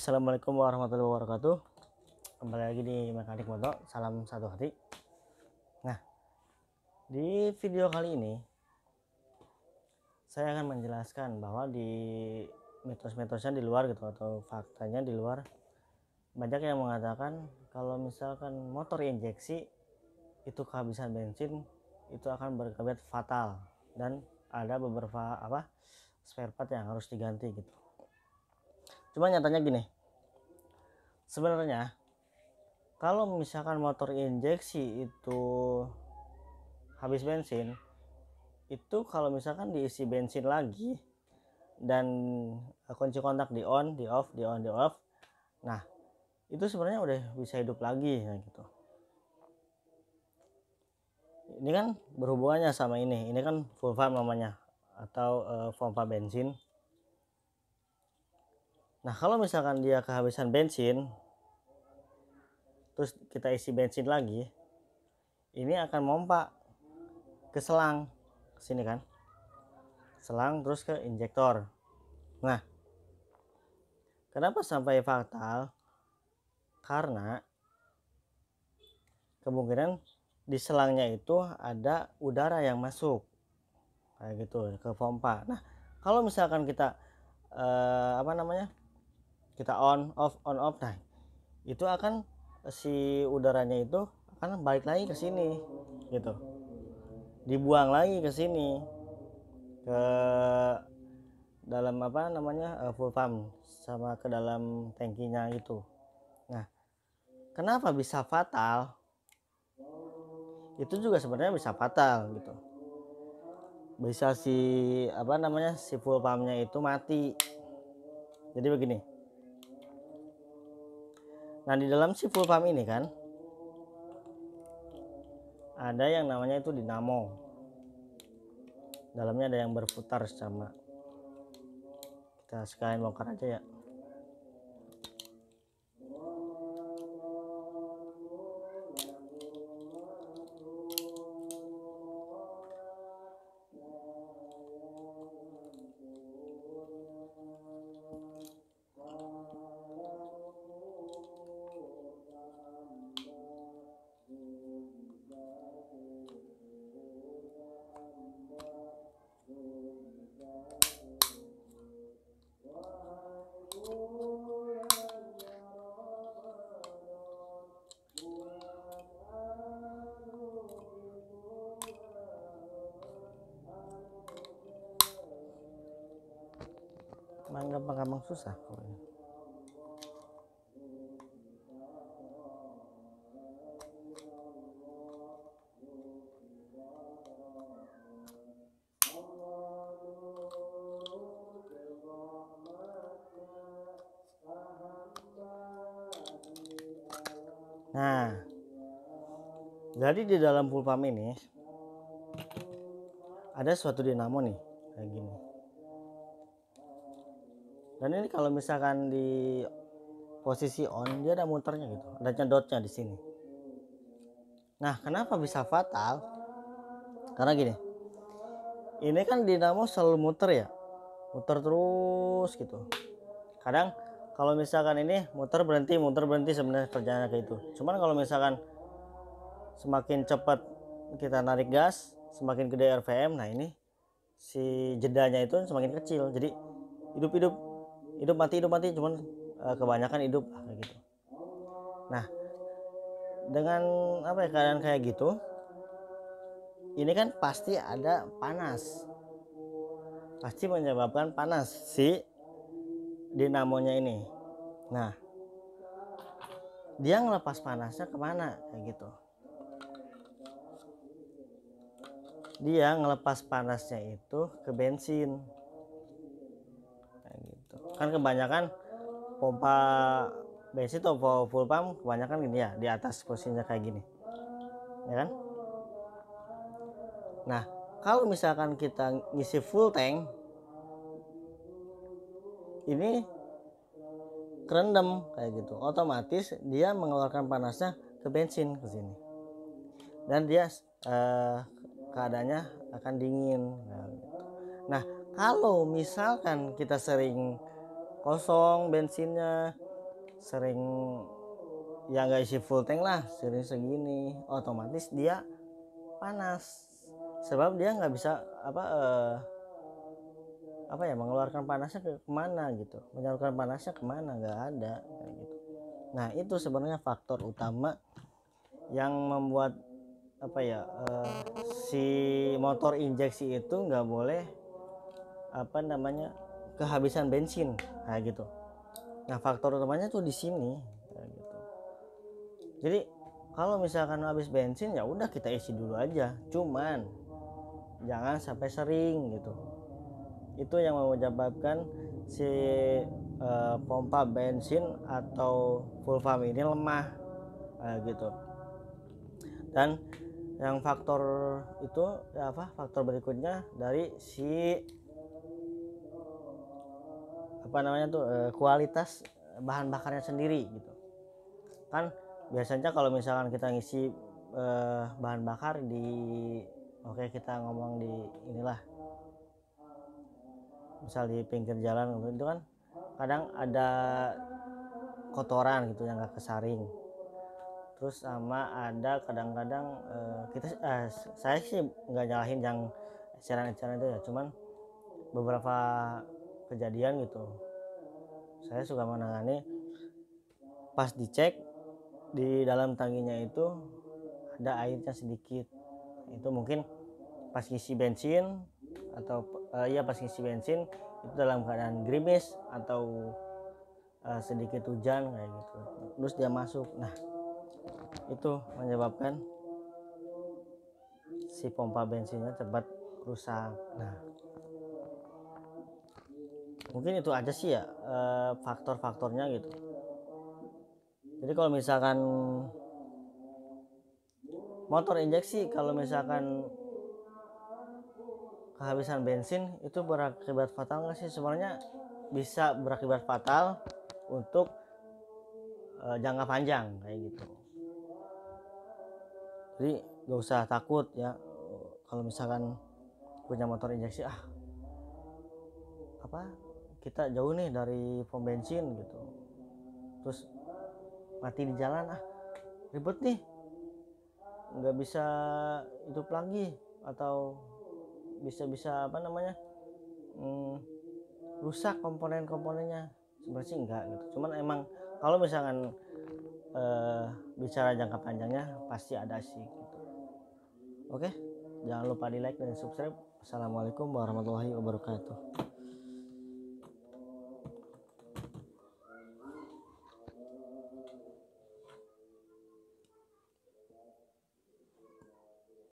Assalamualaikum warahmatullahi wabarakatuh. Kembali lagi di Mekanik Moto. Salam satu hati. Nah, di video kali ini saya akan menjelaskan bahwa di mitos-mitosnya di luar gitu, atau faktanya di luar, banyak yang mengatakan kalau misalkan motor injeksi itu kehabisan bensin itu akan berakibat fatal dan ada beberapa spare part yang harus diganti gitu. Cuma nyatanya gini, sebenarnya kalau misalkan motor injeksi itu habis bensin, itu kalau misalkan diisi bensin lagi dan kunci kontak di on, di off, di on, di off, nah itu sebenarnya udah bisa hidup lagi gitu. Ini kan berhubungannya sama ini kan full pump namanya, atau pompa bensin. Nah, kalau misalkan dia kehabisan bensin terus kita isi bensin lagi, ini akan mompa ke selang, ke sini kan, selang terus ke injektor. Nah, kenapa sampai fatal? Karena kemungkinan di selangnya itu ada udara yang masuk kayak gitu ke pompa. Nah, kalau misalkan kita kita on off, nah itu akan si udaranya itu akan balik lagi ke sini gitu, dibuang lagi ke sini, ke dalam full pump sama ke dalam tangkinya itu. Nah, kenapa bisa fatal? Itu juga sebenarnya bisa fatal gitu, bisa si full pumpnya itu mati. Jadi begini, nah di dalam si full pump ini kan ada yang namanya itu dinamo, dalamnya ada yang berputar sama, kita sekalian bongkar aja ya. Gampang susah pokoknya. Nah, jadi di dalam full pump ini ada suatu dinamo nih kayak gini. Dan ini kalau misalkan di posisi on, dia ada muternya gitu, ada nyedotnya di sini. Nah, kenapa bisa fatal? Karena gini, ini kan dinamo selalu muter ya, muter terus gitu. Kadang kalau misalkan ini muter berhenti sebenarnya perjalanan kayak itu. Cuman kalau misalkan semakin cepat kita narik gas, semakin gede RPM, nah ini si jedanya itu semakin kecil. Jadi hidup mati, cuman kebanyakan hidup kayak gitu. Nah, dengan keadaan kayak gitu, ini kan pasti ada panas, pasti menyebabkan panas si dinamonya ini. Nah, dia ngelepas panasnya kemana kayak gitu, dia ngelepas panasnya itu ke bensin kayak gitu kan. Kebanyakan pompa bensin atau full pump kebanyakan gini ya, di atas posisinya kayak gini ya kan. Nah, kalau misalkan kita ngisi full tank, ini kerendam kayak gitu, otomatis dia mengeluarkan panasnya ke bensin ke sini, dan dia keadaannya akan dingin. Nah, kalau misalkan kita sering kosong bensinnya, sering ya nggak isi full tank lah, sering segini, otomatis dia panas, sebab dia nggak bisa mengeluarkan panasnya kemana gitu, menyalurkan panasnya kemana, nggak ada kayak gitu. Nah itu sebenarnya faktor utama yang membuat si motor injeksi itu nggak boleh kehabisan bensin kayak gitu. Nah faktor utamanya tuh di sini kayak gitu. Jadi kalau misalkan habis bensin ya udah kita isi dulu aja, cuman jangan sampai sering gitu. Itu yang menyebabkan si pompa bensin atau full pump ini lemah gitu. Dan yang faktor itu faktor berikutnya dari si kualitas bahan bakarnya sendiri gitu kan. Biasanya kalau misalkan kita ngisi bahan bakar kita ngomong di inilah, misal di pinggir jalan itu kan kadang ada kotoran gitu yang gak kesaring. Terus sama ada kadang-kadang saya sih nggak nyalahin yang eceran-eceran itu ya, cuman beberapa kejadian gitu saya suka menangani pas dicek di dalam tangkinya itu ada airnya sedikit. Itu mungkin pas ngisi bensin atau pas ngisi bensin itu dalam keadaan gerimis atau sedikit hujan kayak gitu, terus dia masuk. Nah itu menyebabkan si pompa bensinnya cepat rusak. Nah mungkin itu aja sih ya faktor-faktornya gitu. Jadi kalau misalkan motor injeksi kalau misalkan kehabisan bensin itu berakibat fatal nggak sih? Sebenarnya bisa berakibat fatal untuk jangka panjang kayak gitu. Jadi gak usah takut ya kalau misalkan punya motor injeksi, kita jauh nih dari pom bensin gitu, terus mati di jalan, ribet nih, nggak bisa hidup lagi, atau bisa rusak komponen-komponennya. Sebenarnya sih enggak gitu, cuman emang kalau misalkan bicara jangka panjangnya pasti ada sih gitu. Oke, jangan lupa di like dan subscribe. Assalamualaikum warahmatullahi wabarakatuh.